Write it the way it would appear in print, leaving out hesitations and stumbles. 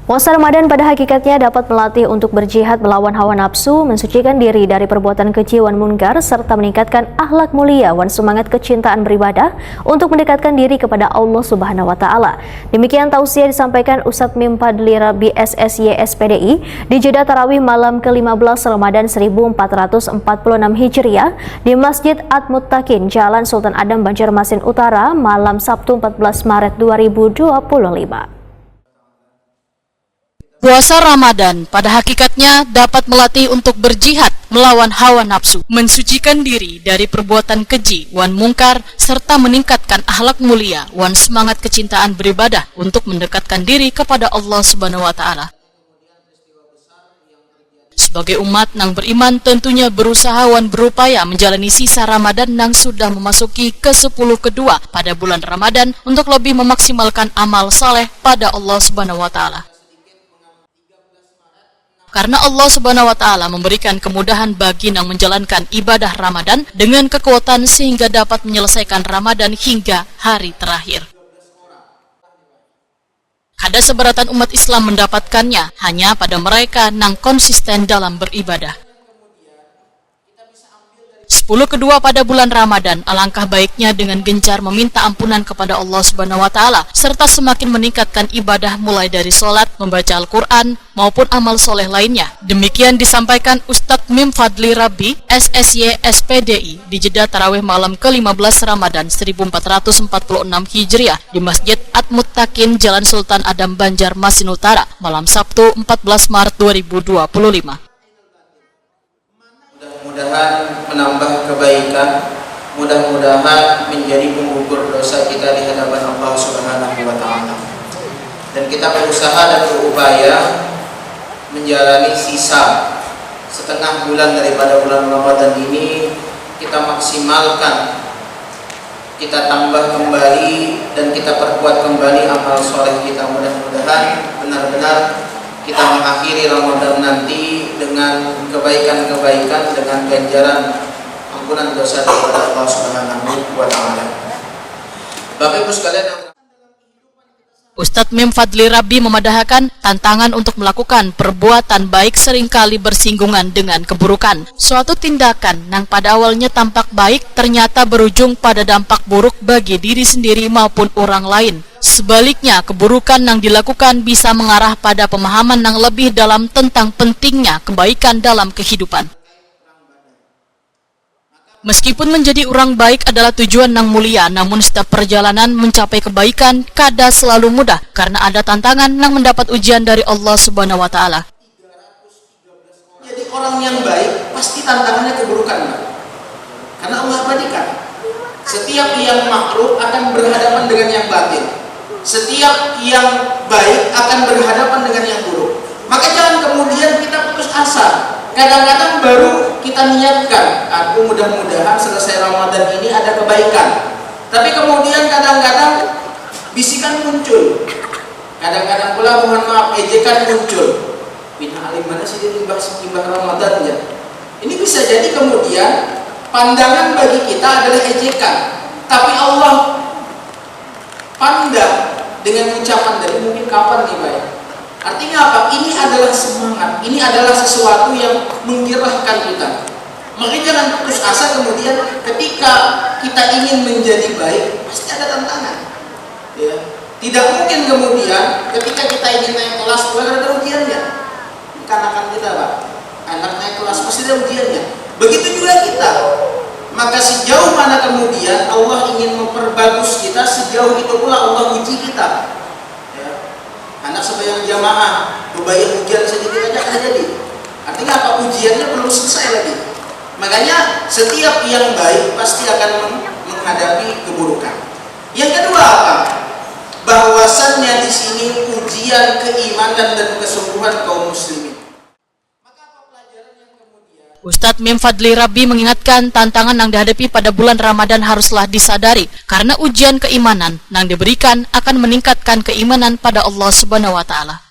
Puasa Ramadan pada hakikatnya dapat melatih untuk berjihad melawan hawa nafsu, mensucikan diri dari perbuatan keji wan munkar, serta meningkatkan akhlak mulia wan semangat kecintaan beribadah untuk mendekatkan diri kepada Allah Subhanahu wa Ta'ala. Demikian tausiah disampaikan Ustadz Mim Fadli Rabi SSY SPDI di jeda tarawih malam ke-15 Ramadan 1446 Hijriah di Masjid At-Muttaqin, Jalan Sultan Adam, Banjarmasin Utara, malam Sabtu 14 Maret 2025. Puasa Ramadan pada hakikatnya dapat melatih untuk berjihad melawan hawa nafsu, mensucikan diri dari perbuatan keji wan mungkar, serta meningkatkan akhlak mulia wan semangat kecintaan beribadah untuk mendekatkan diri kepada Allah Subhanahu wa Ta'ala. Sebagai umat nang beriman tentunya berusaha wan berupaya menjalani sisa Ramadan nang sudah memasuki ke-10 kedua pada bulan Ramadan untuk lebih memaksimalkan amal saleh pada Allah Subhanahu wa Ta'ala. Karena Allah Subhanahu wa Ta'ala memberikan kemudahan bagi yang menjalankan ibadah Ramadan dengan kekuatan sehingga dapat menyelesaikan Ramadan hingga hari terakhir. Kada seberatan umat Islam mendapatkannya hanya pada mereka yang konsisten dalam beribadah. 10 kedua pada bulan Ramadan, alangkah baiknya dengan gencar meminta ampunan kepada Allah Subhanahu wa Ta'ala, serta semakin meningkatkan ibadah mulai dari sholat, membaca Al-Quran, maupun amal soleh lainnya. Demikian disampaikan Ustadz Mim Fadli Rabi SSY SPDI di jeda tarawih malam ke-15 Ramadan 1446 Hijriah di Masjid At-Muttaqin, Jalan Sultan Adam, Banjarmasin Utara, malam Sabtu 14 Maret 2025. Mudah-mudahan menambah kebaikan, mudah-mudahan menjadi penggugur dosa kita di hadapan Allah Subhanahu wa Ta'ala. Dan kita berusaha dan berupaya menjalani sisa setengah bulan daripada bulan Ramadan ini, kita maksimalkan, kita tambah kembali dan kita perkuat kembali amal soleh kita. Mudah-mudahan benar-benar kita mengakhiri Ramadan nanti dengan kebaikan-kebaikan, dengan ganjaran ampunan dosa kepada Allah Subhanahu wa Ta'ala. Bapak Ibu sekalian, Ustadz Mim Fadli Rabi memadahkan tantangan untuk melakukan perbuatan baik seringkali bersinggungan dengan keburukan. Suatu tindakan yang pada awalnya tampak baik ternyata berujung pada dampak buruk bagi diri sendiri maupun orang lain. Sebaliknya, keburukan yang dilakukan bisa mengarah pada pemahaman yang lebih dalam tentang pentingnya kebaikan dalam kehidupan. Meskipun menjadi orang baik adalah tujuan yang mulia, namun setiap perjalanan mencapai kebaikan kada selalu mudah karena ada tantangan yang mendapat ujian dari Allah Subhanahu wa Ta'ala. Jadi orang yang baik pasti tantangannya keburukan, karena Allah abadikan. Setiap yang makhluk akan berhadapan dengan yang batil. Setiap yang baik akan berhadapan dengan yang buruk. Maka jangan kemudian kita putus asa. Kadang-kadang baru kita niatkan, aku mudah-mudahan selesai Ramadan ini ada kebaikan. Tapi kemudian kadang-kadang bisikan muncul. Kadang-kadang pula mohon maaf, ejekan muncul. Bina alim mana sih dia imbah Ramadan ya? Ini bisa jadi kemudian pandangan bagi kita adalah ejekan. Tapi Allah pandang dengan ucapan dari mungkin kapan nih Pak? Artinya apa? Ini adalah semangat, ini adalah sesuatu yang menggerakkan kita. Makanya jangan putus asa kemudian ketika kita ingin menjadi baik, pasti ada tantangan. Ya. Tidak mungkin kemudian ketika kita ingin naik kelas, ada ujiannya. Anak-anak kita Pak, anak naik kelas pasti ada ujiannya. Begitu juga kita. Maka sejauh mana kemudian Allah ingin memperbagus kita, sejauh itu pula Allah uji kita. Ya. Anak sembahyang jamaah, berbayar ujian sedikit aja kan jadi. Artinya apa? Ujiannya belum selesai lagi. Makanya setiap yang baik pasti akan menghadapi keburukan. Yang kedua apa? Bahwasannya di sini ujian keimanan dan kesungguhan kaum muslimin. Ustadz Mim Fadli Rabi mengingatkan tantangan yang dihadapi pada bulan Ramadan haruslah disadari karena ujian keimanan yang diberikan akan meningkatkan keimanan pada Allah Subhanahu wa Ta'ala.